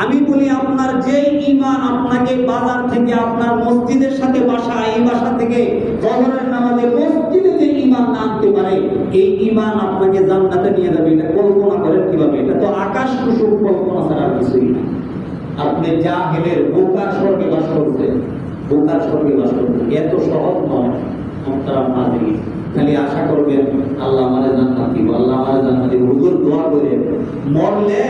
আমি বলি আপনার যে ঈমান আপনাকে বাজার থেকে আপনার মসজিদের সাথে বাসা, এই বাসা থেকে ফজরের নামাজে মসজিদে যে ঈমান না আনতে পারে, এই ঈমান আপনাকে জান্নাতে নিয়ে যাবে, এটা কল্পনা করেন কিভাবে? এটা তো আকাশ কুসুম কল্পনা ছাড়া কিছুই না। আপনি জাহেলের বোকার স্বর্গে বাস করছেন, বোকার স্বর্গে বাস করছেন, এত সহজ নয়। মুহতারাম হাজিরিন, খালি আশা করবেন আল্লাহ আমারে জান্নাত দিব, আল্লাহ আমারে জান্নাত দিব। হুজুর দোয়া করেন, মরলে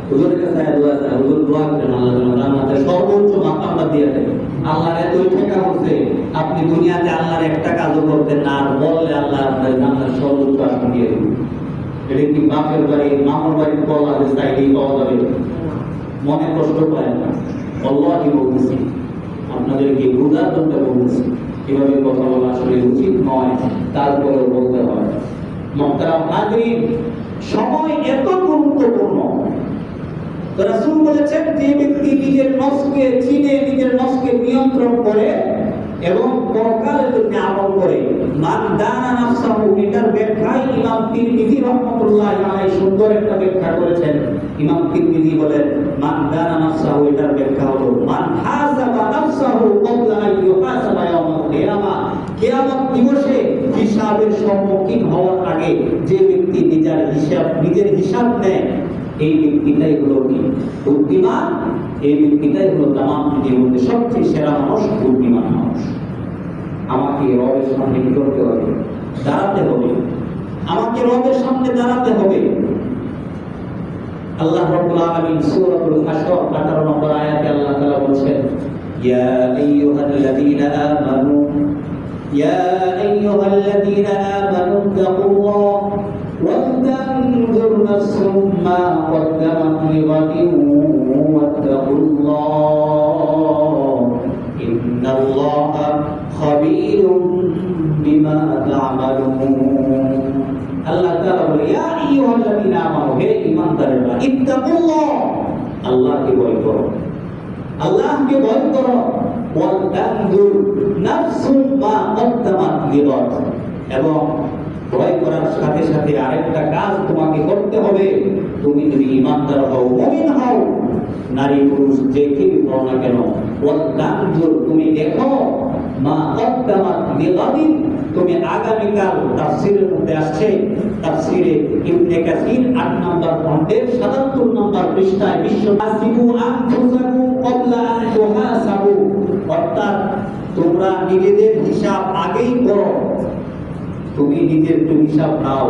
হুজুরের কাছে দোয়া চাই, হুজুর দোয়া করেন আল্লাহ যেন জান্নাতের সর্বোচ্চ মাকামটা দিয়ে দেন। আল্লাহর এতই ঠেকা করছে, আপনি দুনিয়াতে আল্লাহর একটা কাজও করতেন না, আর বললে আল্লাহ আপনার জান্নাতের সর্বোচ্চ আসন দিয়ে দেবেন। এটা কি বাপের বাড়ি মামার বাড়ির বলা যে চাইলেই পাওয়া যাবে? মনে কষ্ট পায় না, আল্লাহই বলতেছি, আপনাদেরকে বুঝার জন্য বলতেছি। এভাবে কথা বলা আসলে উচিত নয়, তারপরেও বলতে হয়। মুহতারাম হাজিরিন, সময় এত গুরুত্বপূর্ণ। রাসূল বলেছেন, যে ব্যক্তি নিজের নফসকে চিনে, নিজের নফসকে নিয়ন্ত্রণ করে এবং পরকালের জন্য আমল করে, মান দানা নাফসাহু, এটার ব্যাখ্যায় ইমাম তিরমিজি রাহমাতুল্লাহি আলাইহি সুন্দর একটা ব্যাখ্যা করেছেন। ইমাম তিরমিজি বলেন, মান দানা নাফসাহু, এটার ব্যাখ্যা হলো মান হাসাবা নাফসাহু ক্বাবলা আন ইউহাসাবা ইয়াউমাল কিয়ামা, কিয়ামত দিবসে হিসাবের সম্মুখীন হওয়ার আগে যে ব্যক্তি নিজের হিসাব নেয়, এই ব্যক্তিটাই হলো কি বুদ্ধিমান। এই ব্যক্তিটাই হলো তামাম পৃথিবীর মধ্যে সবচেয়ে সেরা মানুষ, বুদ্ধিমান মানুষ। আমাকে রবের সামনে কি করতে হবে? দাঁড়াতে হবে। আমাকে রবের সামনে দাঁড়াতে হবে। আল্লাহ রাব্বুল আলামিন সূরাতুল হাসর 18 নম্বর আয়াতে আল্লাহ তাআলা বলেন, ইয়া আইয়ুহাল্লাযীনা আমানু, ইয়া আইয়ুহাল্লাযীনা আমানু তাকুল্লাহ ওয়ালতানজুর নাফসুম মা কদ্দামাত লিগাদিন ওয়াত্তাকুল্লাহ ইন্নাল্লাহা খাবীরুম বিমা তা'মালুন। আল্লাহ তাআলা বলে, ইয়া আইয়ুহাল্লাযীনা আমানু, হে ঈমানদারেরা, ইত্তাকুল্লাহ, আল্লাহকে ভয় করো, আল্লাহকে ভয় করো। ওয়াল তানজুর নাফসুম মা কদ্দামাত লিগাদ, এবং ভয় করার সাথে সাথে আরেকটা কাজ তোমাকে করতে হবে। তুমি যদি ঈমানদার হও, মুমিন হও, নারী পুরুষ যে কেউ হও না কেন, ওয়াল তানজুর, তুমি দেখো, মা কদ্দামাত লিগাদিন, তুমি আগামীকাল, তাফসীরের মধ্যে আসছে, তাফসীরে ইবনে কাসির 8 নম্বর খণ্ডের 77 নম্বর পৃষ্ঠায়, বিশ্বহাসিবু আনফুসাকুম ক্বাবলা আন তুহাসাবু, অর্থাৎ তোমরা নিজেদের হিসাব আগেই করো। তুমি নিজের তো হিসাব নাও।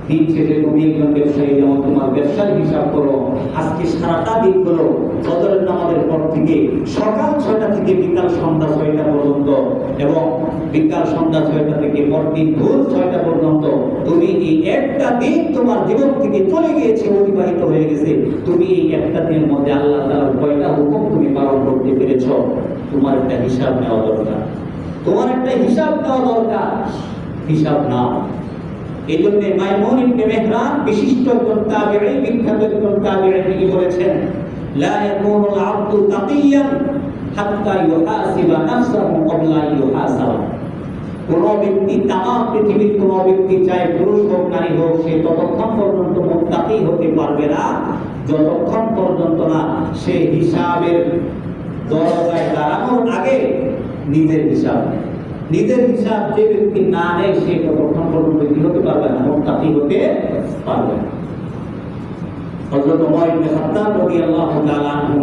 দিন শেষে তুমি একজন ব্যবসায়ী, যেমন তোমার ব্যবসার হিসাব করো। আজকে সারাটা দিন হলো ফজরের নামাজের পর থেকে সকাল 6টা থেকে বিকাল সন্ধ্যা 6টা পর্যন্ত, এবং বিকাল সন্ধ্যা 6টা থেকে পরদিন ভোর 6টা পর্যন্ত তুমি এই একটা দিন তোমার জীবন থেকে চলে গিয়েছে, অতিবাহিত হয়ে গেছে। তুমি এই একটা দিনের মধ্যে আল্লাহ তাআলার কয়টা হুকুম তুমি পালন করতে পেরেছো? তোমার একটা হিসাব নেওয়া দরকার, তোমার একটা হিসাব নেওয়া দরকার। হিসাব নাও। এই জন্য মাইমুন ইবনে মেহরান, বিশিষ্ট একজন তাবিঈ, বিখ্যাত একজন তাবিঈ, তিনি বলেছেন, লা ইয়াকুনুল আবদু তাকিয়ান হাত্তা ইউহাসিবা নাফসাহু ক্বাবলা আন ইউহাসাবা। কোন ব্যক্তি, তামাম পৃথিবীর কোন ব্যক্তি, চাই পুরুষ হোক নারী হোক, সে ততক্ষণ পর্যন্ত মুত্তাকি হতে পারবে না যতক্ষণ পর্যন্ত না সে হিসাবের দরজায় দাঁড়ানোর আগে নিজের হিসাব নেয়। নিজের হিসাব যে ব্যক্তি না নেয়, সে ততক্ষণ পর্যন্ত কি হতে পারবে না? মুত্তাকি হতে পারবে না। হযরত ওমর ইবনে খাত্তাব রাদিয়াল্লাহু তাআলা আনহু,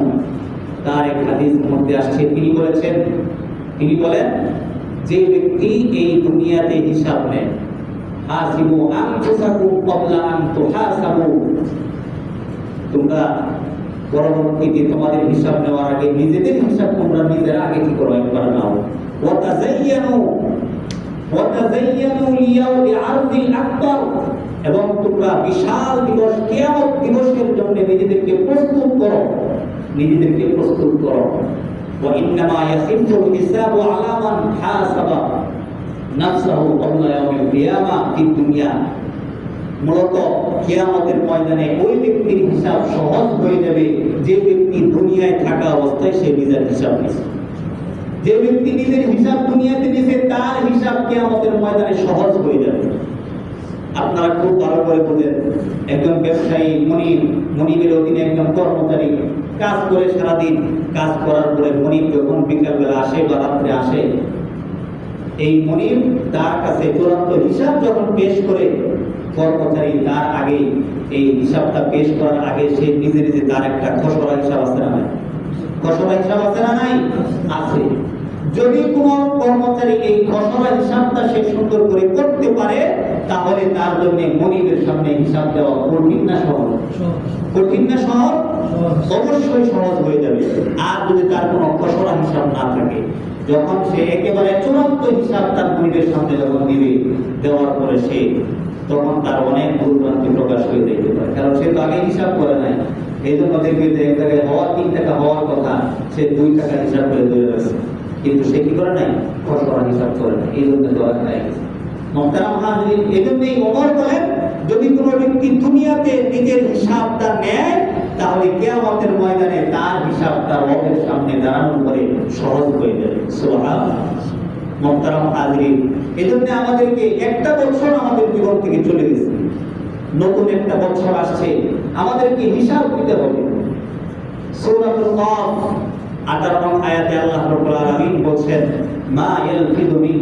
তার এক হাদিসের মধ্যে আসছে, তিনি বলেন, যে ব্যক্তি এই দুনিয়াতে হিসাব নেয়, হাসিবু আনফুসাকুম ক্বাবলা আন তুহাসাবু, তোমরা পরবর্তীতে তোমাদের হিসাব নেওয়ার আগে নিজেদের হিসাব তোমরা নিজের আগে কি করো? একবার নাও। ওয়াতাযায়্যানু লিয়াউমি আরদিল আকবার, এবং তোমরা বিশাল দিবস কিয়ামত দিবসের জন্য নিজেদেরকে প্রস্তুত করো, নিজেদেরকে প্রস্তুত করো। ওয়া ইন্নামা ইয়াসিফুল হিসাবু আলা মান হাসাবা নাফসাহু ক্বাবলা ইয়াউমিল কিয়ামা ফিদ দুনিয়া। মূলত কিয়ামতের ময়দানে ওই ব্যক্তির হিসাব সহজ হয়ে যাবে যে ব্যক্তি দুনিয়ায় থাকা অবস্থায় সে নিজের হিসাব নিয়েছে। যে ব্যক্তি নিজের হিসাব দুনিয়াতে নিয়েছে, তার হিসাব কিয়ামতের ময়দানে সহজ হয়ে যাবে। আপনারা খুব ভালো করে বোঝেন, একজন ব্যবসায়ী মনিবের অধীনে একজন কর্মচারী কাজ করে সারাদিন, কাজ করার পরে মনিব যখন বিকালবেলা আসে বা রাত্রে আসে, এই মনিব তার কাছে চূড়ান্ত হিসাব যখন পেশ করে, কর্মচারী তার আগে এই হিসাবটা পেশ করার আগে সে নিজে নিজে তার একটা খসড়া হিসাব আছে না নাই? খসড়া হিসাব আছে না নাই? আছে। যদি কোনো কর্মচারী এই খসড়া হিসাবটা সে সুন্দর করে করতে পারে, তাহলে তার জন্য মনিবের সামনে হিসাব দেওয়া কঠিন না সহজ? কঠিন না সহজ? অবশ্যই সহজ হয়ে যাবে। আর যদি তার কোনো খসড়া হিসাব না থাকে, যখন সে একেবারে চূড়ান্ত হিসাব তার মনিবের সামনে যখন দিবে, দেওয়ার পরে সে তখন তার অনেক ভুলভ্রান্তি প্রকাশ হয়ে যেতে পারে, কারণ সে তো আগে হিসাব করে নাই। এই জন্য দেখবে যে এক জায়গায় হওয়া 3 টাকা হওয়ার কথা, সে 2 টাকা হিসাব করে ধরে রাখছে, কিন্তু সে কি করে নাই? খসড়া হিসাব করে নাই, এই জন্য দেওয়া যায়। মোহতারাম হাজিরিন, এই জন্যই ওমর বলেন, যদি কোনো ব্যক্তি দুনিয়াতে নিজের হিসাবটা নেয়, তাহলে কিয়ামতের ময়দানে তার হিসাবটা রবের সামনে দাঁড়ানোর পরে সহজ হয়ে যাবে। সুবহানাল্লাহ। মোহতারাম হাজিরিন, এই জন্য আমাদেরকে একটা বছর আমাদের জীবন থেকে চলে গেছে, নতুন একটা বছর আসছে, আমাদেরকে হিসাব দিতে হবে। সূরাতুল কাফ 18 নং আয়াতে আল্লাহ রাব্বুল আলামিন বলেন, মা ইয়ালফিযু মিন